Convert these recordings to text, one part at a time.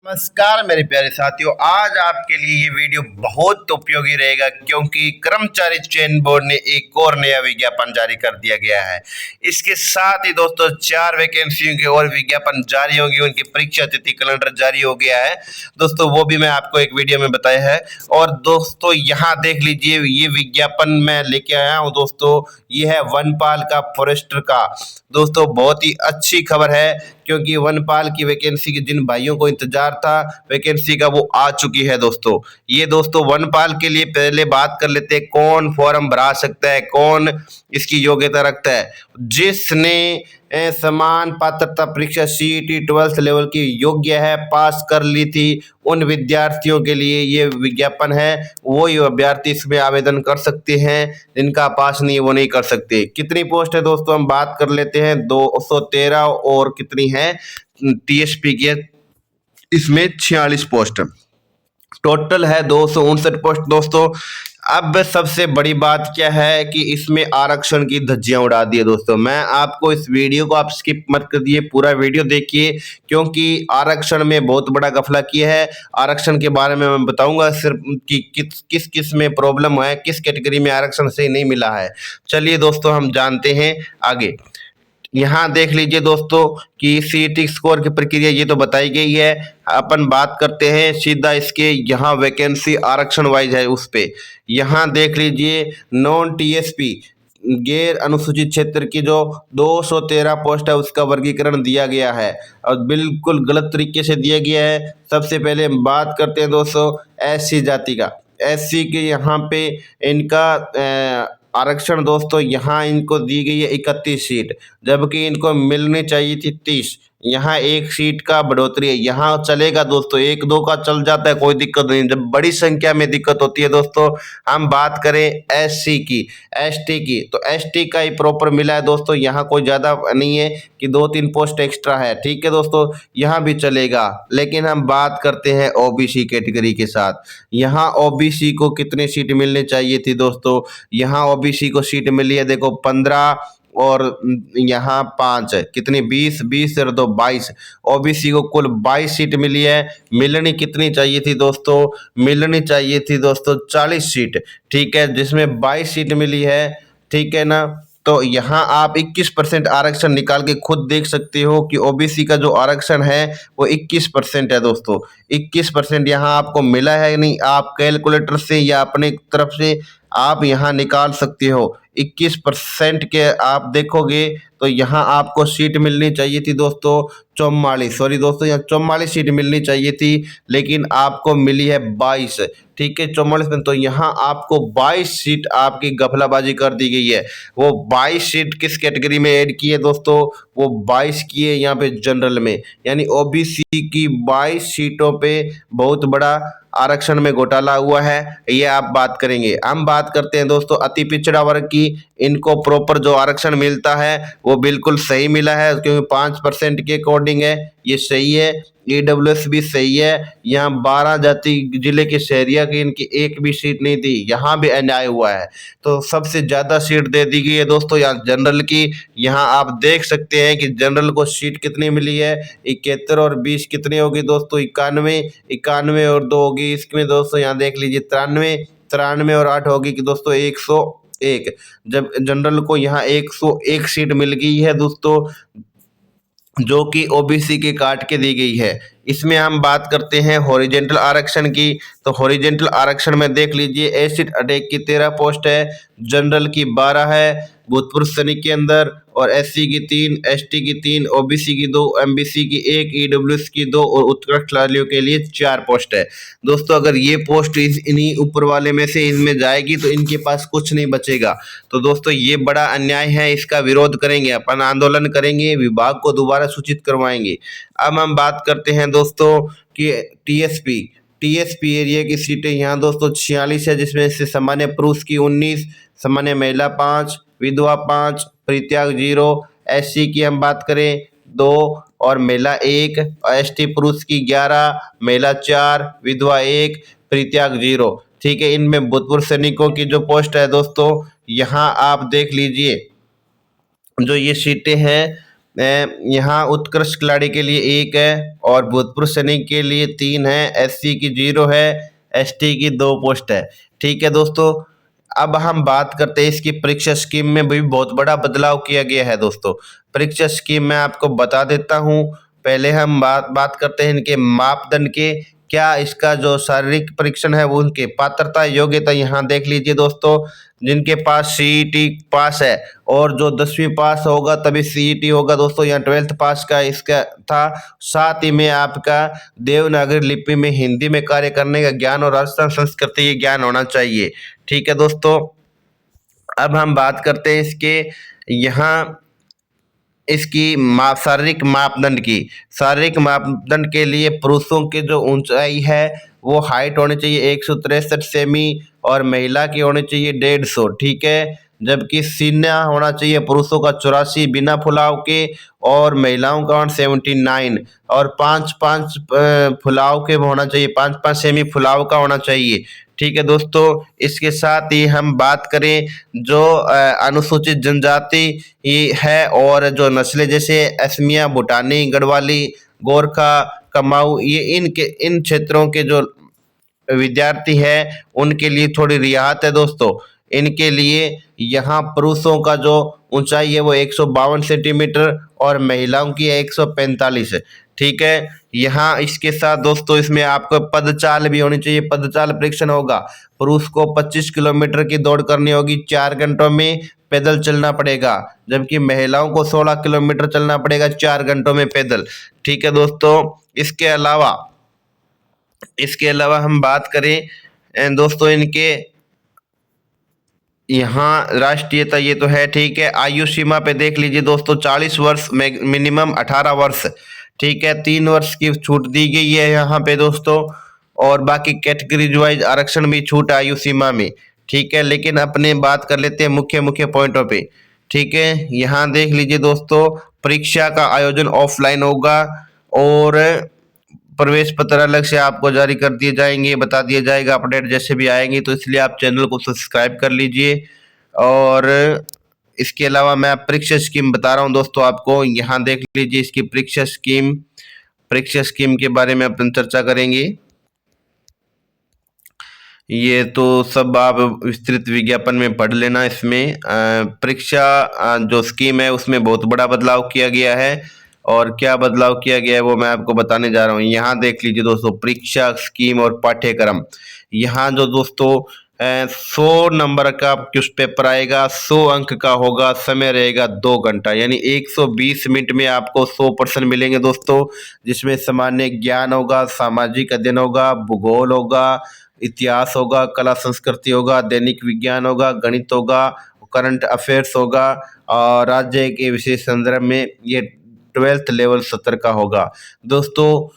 नमस्कार मेरे प्यारे साथियों, आज आपके लिए ये वीडियो बहुत उपयोगी रहेगा क्योंकि कर्मचारी चयन बोर्ड ने एक और नया विज्ञापन जारी कर दिया गया है। इसके साथ ही दोस्तों 4 वैकेंसियों के और विज्ञापन जारी होगी, उनकी परीक्षा तिथि कैलेंडर जारी हो गया है दोस्तों, वो भी मैं आपको एक वीडियो में बताया है। और दोस्तों यहाँ देख लीजिए, ये विज्ञापन मैं लेके आया हूँ दोस्तों, ये है वनपाल का, फॉरेस्टर का। दोस्तों बहुत ही अच्छी खबर है क्योंकि वनपाल की वैकेंसी के जिन भाइयों को इंतजार था वैकेंसी का, वो आ चुकी है दोस्तों। ये दोस्तों वनपाल के लिए पहले बात कर लेते हैं, कौन फॉर्म भरा सकता है, कौन इसकी योग्यता रखता है। जिसने समान पात्रता परीक्षा सीईटी 12th लेवल की योग्य है, पास कर ली थी, उन विद्यार्थियों के लिए ये विज्ञापन है। वो ही अभ्यर्थी इसमें आवेदन कर सकते हैं, जिनका पास नहीं वो नहीं कर सकते। कितनी पोस्ट है दोस्तों, हम बात कर लेते हैं। 213 और कितनी है टीएसपी की, इसमें 46 पोस्ट टोटल है, 259 पोस्ट दोस्तों। अब सबसे बड़ी बात क्या है कि इसमें आरक्षण की धज्जियां उड़ा दी है दोस्तों। मैं आपको इस वीडियो को आप स्किप मत करिए, पूरा वीडियो देखिए क्योंकि आरक्षण में बहुत बड़ा गफला किया है। आरक्षण के बारे में मैं बताऊंगा सिर्फ कि किस किस में प्रॉब्लम है, किस कैटेगरी में आरक्षण सही नहीं मिला है। चलिए दोस्तों हम जानते हैं आगे। यहाँ देख लीजिए दोस्तों कि सीईटी स्कोर की प्रक्रिया ये तो बताई गई है। अपन बात करते हैं सीधा इसके, यहाँ वैकेंसी आरक्षण वाइज है उस पे। यहाँ देख लीजिए नॉन टीएसपी गैर अनुसूचित क्षेत्र की जो 213 पोस्ट है उसका वर्गीकरण दिया गया है और बिल्कुल गलत तरीके से दिया गया है। सबसे पहले हम बात करते हैं दोस्तों एससी जाति का। एससी के यहाँ पे इनका आरक्षण दोस्तों, यहाँ इनको दी गई है 31 सीट, जबकि इनको मिलनी चाहिए थी 30। यहाँ 1 सीट का बढ़ोतरी है, यहाँ चलेगा दोस्तों, 1-2 का चल जाता है, कोई दिक्कत नहीं। जब बड़ी संख्या में दिक्कत होती है दोस्तों, हम बात करें एससी की, एसटी की, तो एसटी का ही प्रॉपर मिला है दोस्तों। यहाँ कोई ज़्यादा नहीं है कि 2-3 पोस्ट एक्स्ट्रा है, ठीक है दोस्तों, यहाँ भी चलेगा। लेकिन हम बात करते हैं ओबीसी कैटेगरी के साथ। यहाँ ओबीसी को कितनी सीट मिलनी चाहिए थी दोस्तों, यहाँ ओबीसी को सीट मिली है देखो 15 और यहाँ 5, कितनी 20 और 2 22। ओबीसी को कुल 22 सीट मिली है। मिलनी कितनी चाहिए थी दोस्तों, मिलनी चाहिए थी दोस्तों 40 सीट, ठीक है, जिसमें 22 सीट मिली है, ठीक है ना। तो यहाँ आप 21% आरक्षण निकाल के खुद देख सकते हो कि ओबीसी का जो आरक्षण है वो 21% है दोस्तों। 21% यहाँ आपको मिला है, नहीं आप कैलकुलेटर से या अपने तरफ से आप यहाँ निकाल सकते हो। 21% के आप देखोगे तो यहाँ आपको सीट मिलनी चाहिए थी दोस्तों 44, सॉरी दोस्तों, यहाँ 44 सीट मिलनी चाहिए थी, लेकिन आपको मिली है 22, ठीक है, 44 में। तो यहाँ आपको 22 सीट आपकी गफलाबाजी कर दी गई है। वो 22 सीट किस कैटेगरी में ऐड की है दोस्तों, वो 22 की है यहाँ पे जनरल में, यानी ओबीसी की 22 सीटों पे बहुत बड़ा आरक्षण में घोटाला हुआ है, ये आप बात करेंगे। हम बात करते हैं दोस्तों अति पिछड़ा वर्ग की। इनको प्रॉपर जो आरक्षण मिलता है वो बिल्कुल सही मिला है क्योंकि 5% के अकॉर्डिंग है, ये सही है। ईडब्ल्यूएस भी सही है। यहाँ 12 जाति जिले के शहरिया की इनकी एक भी सीट नहीं दी, यहाँ भी अन्याय हुआ है। तो सबसे ज़्यादा सीट दे दी गई है दोस्तों यहाँ जनरल की। यहाँ आप देख सकते हैं कि जनरल को सीट कितनी मिली है, 71 और 20 कितनी होगी दोस्तों, 91, 91 और 2 होगी इसमें दोस्तों। यहाँ देख लीजिए 93, 93 और 8 होगी कि दोस्तों 101। जब जनरल को यहाँ 101 सीट मिल गई है दोस्तों, जो कि ओबीसी के काट के दी गई है। इसमें हम बात करते हैं हॉरिजेंटल आरक्षण की। तो हॉरिजेंटल आरक्षण में देख लीजिए एसिड अटैक की 13 पोस्ट है, जनरल की 12 है, भूतपूर्व सैनिक के अंदर, और एससी की 3, एसटी की 3, ओबीसी की 2, एमबीसी की 1, ईडब्ल्यूएस की 2 और उत्कृष्ट खिलाड़ियों के लिए 4 पोस्ट है दोस्तों। अगर ये पोस्ट इन्हीं ऊपर वाले में से इनमें जाएगी तो इनके पास कुछ नहीं बचेगा। तो दोस्तों ये बड़ा अन्याय है, इसका विरोध करेंगे, अपन आंदोलन करेंगे, विभाग को दोबारा सूचित करवाएंगे। अब हम बात करते हैं दोस्तों कि टीएसपी एरिया की सीटें यहाँ दोस्तों 46 है, जिसमें से सामान्य पुरुष की 19, सामान्य महिला 5, विधवा 5, परित्याग 0। एससी की हम बात करें 2 और महिला 1, एसटी पुरुष की 11, महिला 4, विधवा 1, परित्याग 0, ठीक है। इनमें भूतपूर्व सैनिकों की जो पोस्ट है दोस्तों, यहाँ आप देख लीजिए जो ये सीटें हैं यहाँ उत्कृष्ट खिलाड़ी के लिए 1 है और भूतपूर्व सैनिक के लिए 3 है, एससी की 0 है, एसटी की 2 पोस्ट है। ठीक है दोस्तों, अब हम बात करते हैं इसकी परीक्षा स्कीम में भी बहुत बड़ा बदलाव किया गया है दोस्तों। परीक्षा स्कीम मैं आपको बता देता हूँ। पहले हम बात करते हैं इनके मापदंड के। क्या इसका जो शारीरिक परीक्षण है वो उनके पात्रता योग्यता यहाँ देख लीजिए दोस्तों। जिनके पास सीईटी पास है और जो 10वीं पास होगा तभी सीईटी होगा दोस्तों, यहाँ 12th पास का इसका था। साथ ही में आपका देवनागरी लिपि में हिंदी में कार्य करने का ज्ञान और राजस्थान संस्कृति का ज्ञान होना चाहिए। ठीक है दोस्तों, अब हम बात करते हैं इसके यहाँ इसकी शारीरिक मापदंड की। शारीरिक मापदंड के लिए पुरुषों की जो ऊंचाई है वो हाइट होनी चाहिए 163 सेमी और महिला की होनी चाहिए 150। ठीक है, जबकि सीना होना चाहिए पुरुषों का 84 बिना फुलाव के और महिलाओं का 179 और 5-5 फुलाव के होना चाहिए, 5-5 सेमी फुलाव का होना चाहिए। ठीक है दोस्तों, इसके साथ ही हम बात करें जो अनुसूचित जनजाति है और जो नस्लें जैसे असमिया, भूटानी, गढ़वाली, गोरखा, कमाऊ, ये इन क्षेत्रों के जो विद्यार्थी है उनके लिए थोड़ी रियायत है दोस्तों। इनके लिए यहाँ पुरुषों का जो ऊंचाई है वो 152 सेंटीमीटर और महिलाओं की है 145 है। ठीक है, यहाँ इसके साथ दोस्तों इसमें आपको पदचाल भी होनी चाहिए। पदचाल परीक्षण होगा, पुरुष को 25 किलोमीटर की दौड़ करनी होगी 4 घंटों में, पैदल चलना पड़ेगा, जबकि महिलाओं को 16 किलोमीटर चलना पड़ेगा 4 घंटों में पैदल। ठीक है दोस्तों, इसके अलावा हम बात करें दोस्तों इनके यहाँ राष्ट्रीयता ये तो है। ठीक है, आयु सीमा पे देख लीजिए दोस्तों 40 वर्ष, मिनिमम 18 वर्ष। ठीक है, 3 वर्ष की छूट दी गई है यहाँ पे दोस्तों, और बाकी कैटेगरीज वाइज आरक्षण भी छूट आयु सीमा में। ठीक है, लेकिन अपने बात कर लेते हैं मुख्य मुख्य पॉइंटों पे। ठीक है, यहाँ देख लीजिए दोस्तों परीक्षा का आयोजन ऑफलाइन होगा और प्रवेश पत्र अलग से आपको जारी कर दिए जाएंगे, बता दिया जाएगा अपडेट जैसे भी आएंगे, तो इसलिए आप चैनल को सब्सक्राइब कर लीजिए। और इसके अलावा मैं परीक्षा स्कीम बता रहा हूँ दोस्तों आपको, यहाँ देख लीजिए इसकी परीक्षा स्कीम के बारे में अपन चर्चा करेंगे। ये तो सब आप विस्तृत विज्ञापन में पढ़ लेना। इसमें परीक्षा जो स्कीम है उसमें बहुत बड़ा बदलाव किया गया है, और क्या बदलाव किया गया है वो मैं आपको बताने जा रहा हूँ। यहाँ देख लीजिए दोस्तों परीक्षा स्कीम और पाठ्यक्रम। यहाँ जो दोस्तों 100 नंबर का क्वेश्चन पेपर आएगा, 100 अंक का होगा, समय रहेगा 2 घंटा, यानी 120 मिनट में आपको 100% मिलेंगे दोस्तों। जिसमें सामान्य ज्ञान होगा, सामाजिक अध्ययन होगा, भूगोल होगा, इतिहास होगा, कला संस्कृति होगा, दैनिक विज्ञान होगा, गणित होगा, करंट अफेयर्स होगा, और राज्य के विशेष संदर्भ में ये 12th लेवल सत्र का होगा दोस्तों।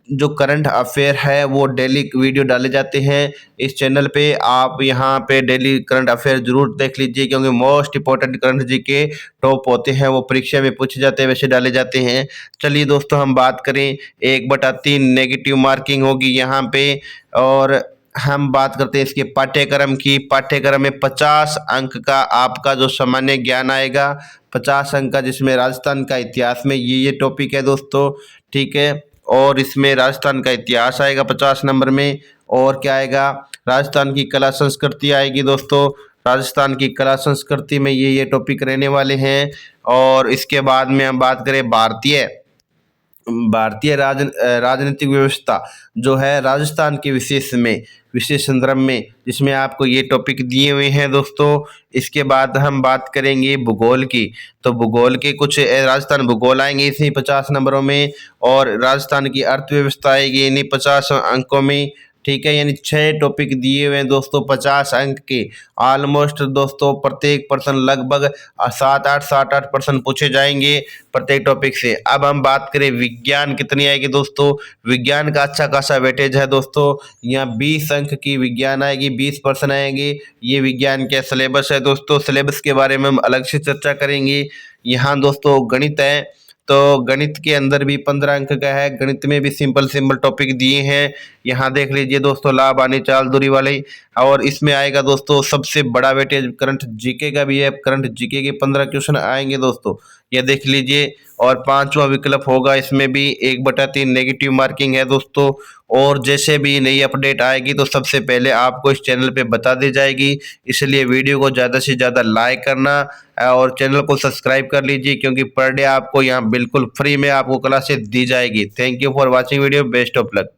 जो करंट अफेयर है वो डेली वीडियो डाले जाते हैं इस चैनल पे। आप यहाँ पे डेली करंट अफेयर जरूर देख लीजिए, क्योंकि मोस्ट इंपॉर्टेंट करंट जी के टॉप होते हैं, वो परीक्षा में पूछे जाते हैं, वैसे डाले जाते हैं। चलिए दोस्तों हम बात करें 1/3 नेगेटिव मार्किंग होगी यहाँ पे। और हम बात करते हैं इसके पाठ्यक्रम की। पाठ्यक्रम में 50 अंक का आपका जो सामान्य ज्ञान आएगा, 50 अंक का, जिसमें राजस्थान का इतिहास में ये टॉपिक है दोस्तों। ठीक है, और इसमें राजस्थान का इतिहास आएगा 50 नंबर में, और क्या आएगा, राजस्थान की कला संस्कृति आएगी दोस्तों। राजस्थान की कला संस्कृति में ये टॉपिक रहने वाले हैं। और इसके बाद में हम बात करें भारतीय राजनीतिक व्यवस्था जो है राजस्थान के विशेष संदर्भ में, जिसमें आपको ये टॉपिक दिए हुए हैं दोस्तों। इसके बाद हम बात करेंगे भूगोल की, तो भूगोल के कुछ राजस्थान भूगोल आएंगे इसी 50 नंबरों में, और राजस्थान की अर्थव्यवस्था आएगी इन्हीं 50 अंकों में। ठीक है, यानी 6 टॉपिक दिए हुए हैं दोस्तों 50 अंक के। ऑलमोस्ट दोस्तों प्रत्येक पर्सन लगभग 7-8 पूछे जाएंगे प्रत्येक टॉपिक से। अब हम बात करें विज्ञान कितनी आएगी दोस्तों। विज्ञान का अच्छा खासा वेटेज है दोस्तों, यहाँ 20 अंक की विज्ञान आएगी, 20% आएंगे। ये विज्ञान का सिलेबस है दोस्तों, सिलेबस के बारे में हम अलग से चर्चा करेंगे। यहाँ दोस्तों गणित है, तो गणित के अंदर भी 15 अंक का है। गणित में भी सिंपल टॉपिक दिए हैं। यहाँ देख लीजिए दोस्तों लाभ, आनी, चाल, दूरी वाले। और इसमें आएगा दोस्तों सबसे बड़ा वेटेज करंट जीके का भी है। करंट जीके के 15 क्वेश्चन आएंगे दोस्तों। यह देख लीजिए और पांचवा विकल्प होगा, इसमें भी 1/3 नेगेटिव मार्किंग है दोस्तों। और जैसे भी नई अपडेट आएगी तो सबसे पहले आपको इस चैनल पे बता दी जाएगी, इसलिए वीडियो को ज़्यादा से ज़्यादा लाइक करना और चैनल को सब्सक्राइब कर लीजिए, क्योंकि पर डे आपको यहाँ बिल्कुल फ्री में आपको क्लासेस दी जाएगी। Thank you for watching video, best of luck.